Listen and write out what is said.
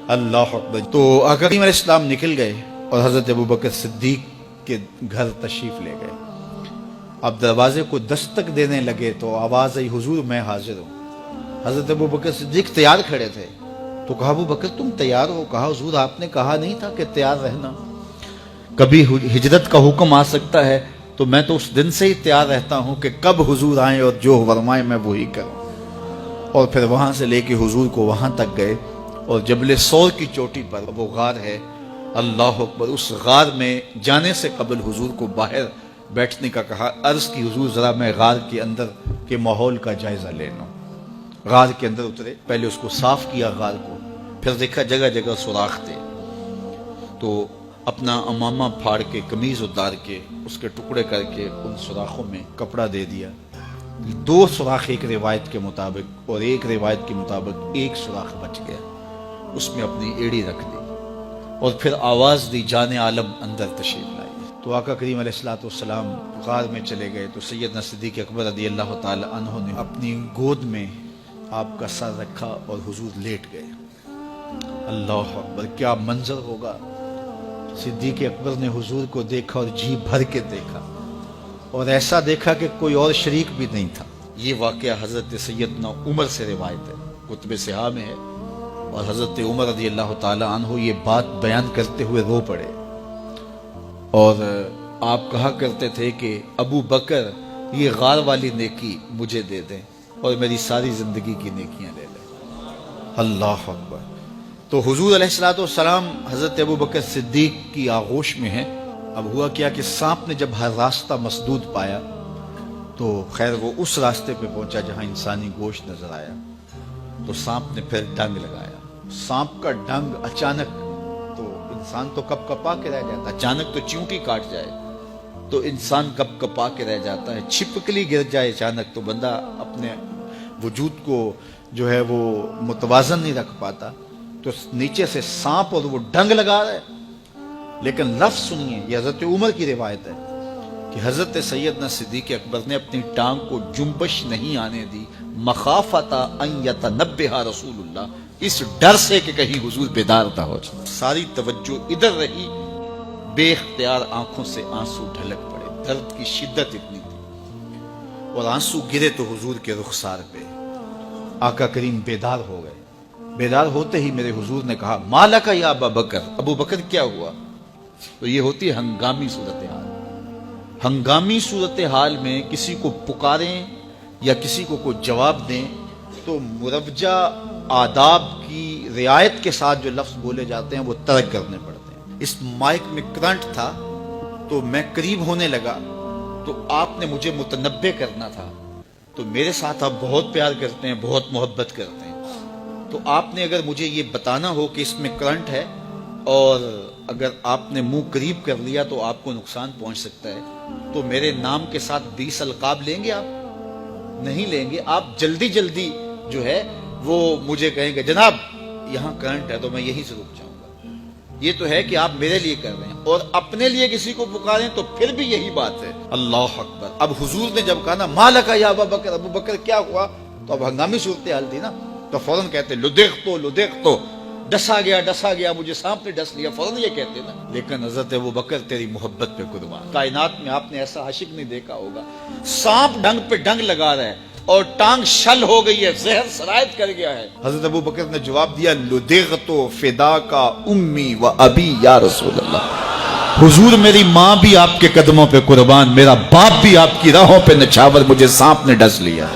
اللہ اکبر۔ تو آقا کریم علیہ السلام نکل گئے اور حضرت ابوبکر صدیق کے گھر تشریف لے گئے۔ اب دروازے کو دستک دینے لگے تو آواز آئی، حضور میں حاضر ہوں۔ حضرت ابوبکر صدیق تیار کھڑے تھے تو کہا، ابوبکر تم تیار ہو؟ کہا، حضور آپ نے کہا نہیں تھا کہ تیار رہنا؟ کبھی ہجرت کا حکم آ سکتا ہے تو میں تو اس دن سے ہی تیار رہتا ہوں کہ کب حضور آئیں اور جو فرمائیں میں وہی کروں۔ اور پھر وہاں سے لے کے حضور کو وہاں تک گئے اور جبل سور کی چوٹی پر وہ غار ہے، اللہ اکبر، اس غار میں جانے سے قبل حضور کو باہر بیٹھنے کا کہا۔ عرض کی، حضور ذرا میں غار کے اندر کے ماحول کا جائزہ لے لوں۔ غار کے اندر اترے، پہلے اس کو صاف کیا غار کو، پھر دیکھا جگہ جگہ سوراخ تھے، تو اپنا امامہ پھاڑ کے قمیض اتار کے اس کے ٹکڑے کر کے ان سوراخوں میں کپڑا دے دیا۔ 2 سوراخ ایک روایت کے مطابق اور ایک روایت کے مطابق 1 سوراخ بچ گیا، اس میں اپنی ایڑی رکھ دی اور پھر آواز دی، جان عالم اندر تشریف لائی۔ تو آقا کریم علیہ السلام غار میں چلے گئے تو سیدنا صدیق اکبر رضی اللہ تعالی عنہ نے اپنی گود میں آپ کا سر رکھا اور حضور لیٹ گئے۔ اللہ اکبر، کیا منظر ہوگا! صدیق اکبر نے حضور کو دیکھا اور جی بھر کے دیکھا اور ایسا دیکھا کہ کوئی اور شریک بھی نہیں تھا۔ یہ واقعہ حضرت سیدنا عمر سے روایت ہے، کتب صحاح میں ہے، اور حضرت عمر رضی اللہ تعالی عنہ یہ بات بیان کرتے ہوئے رو پڑے اور آپ کہا کرتے تھے کہ ابو بکر یہ غار والی نیکی مجھے دے دیں اور میری ساری زندگی کی نیکیاں لے لیں۔ اللہ اکبر۔ تو حضور علیہ السلام حضرت ابو بکر صدیق کی آغوش میں ہیں۔ اب ہوا کیا کہ سانپ نے جب ہر راستہ مسدود پایا تو خیر وہ اس راستے پہ پہنچا جہاں انسانی گوشت نظر آیا، تو سانپ نے پھر ڈنگ لگایا۔ سانپ کا ڈنگ اچانک، تو انسان تو کپ کپا کے رہ جاتا ہے، اچانک تو چیونٹی کاٹ جائے تو انسان کپ کپا کے رہ جاتا ہے، چھپکلی گر جائے اچانک تو بندہ اپنے وجود کو جو ہے وہ متوازن نہیں رکھ پاتا۔ تو نیچے سے سانپ اور وہ ڈنگ لگا رہا ہے، لیکن لفظ سنیے، یہ حضرت عمر کی روایت ہے کہ حضرت سیدنا صدیق اکبر نے اپنی ٹانگ کو جنبش نہیں آنے دی، مخافتا ان یتنبہ رسول اللہ، اس ڈر سے کہ کہیں حضور بیدار نہ ہو جائے۔ ساری توجہ ادھر رہی، بے اختیار آنکھوں سے آنسو ڈھلک پڑے، درد کی شدت اتنی تھی اور آنسو گرے تو حضور کے رخسار پہ۔ آقا کریم بیدار ہو گئے۔ بیدار ہوتے ہی میرے حضور نے کہا، مالک یا ابا بکر، ابو بکر کیا ہوا؟ تو یہ ہوتی ہے ہنگامی صورتحال۔ ہنگامی صورتحال میں کسی کو پکاریں یا کسی کو کوئی جواب دیں تو مروجہ آداب کی رعایت کے ساتھ جو لفظ بولے جاتے ہیں وہ ترک کرنے پڑتے ہیں۔ اس مائک میں کرنٹ تھا تو میں قریب ہونے لگا تو آپ نے مجھے متنبہ کرنا تھا، تو میرے ساتھ آپ بہت پیار کرتے ہیں، بہت محبت کرتے ہیں، تو آپ نے اگر مجھے یہ بتانا ہو کہ اس میں کرنٹ ہے اور اگر آپ نے منہ قریب کر لیا تو آپ کو نقصان پہنچ سکتا ہے، تو میرے نام کے ساتھ 20 القاب لیں گے؟ آپ نہیں لیں گے، آپ جلدی جلدی جو ہے وہ مجھے کہیں گے جناب یہاں کرنٹ ہے، تو میں یہیں سے رک جاؤں گا۔ یہ تو ہے کہ آپ میرے لیے کر رہے ہیں، اور اپنے لیے کسی کو پکاریں تو پھر بھی یہی بات ہے۔ اللہ اکبر۔ اب حضور نے جب کہا نا مالک یا ابا بکر، ابو بکر کیا ہوا، تو اب ہنگامی صورتحال تھی نا، تو فوراً کہتے لدغت تو ڈسا گیا مجھے سانپ نے ڈس لیا، فوراً یہ کہتے نا۔ لیکن حضرت ابو بکر تیری محبت پہ قربان، کائنات میں آپ نے ایسا عاشق نہیں دیکھا ہوگا، سانپ ڈنگ پہ ڈنگ لگا رہا ہے اور ٹانگ شل ہو گئی ہے، زہر سرایت کر گیا ہے۔ حضرت ابو بکر نے جواب دیا، لدغت فداک امی و ابی یا رسول اللہ، حضور میری ماں بھی آپ کے قدموں پہ قربان، میرا باپ بھی آپ کی راہوں پہ نچھاور، مجھے سانپ نے ڈس لیا۔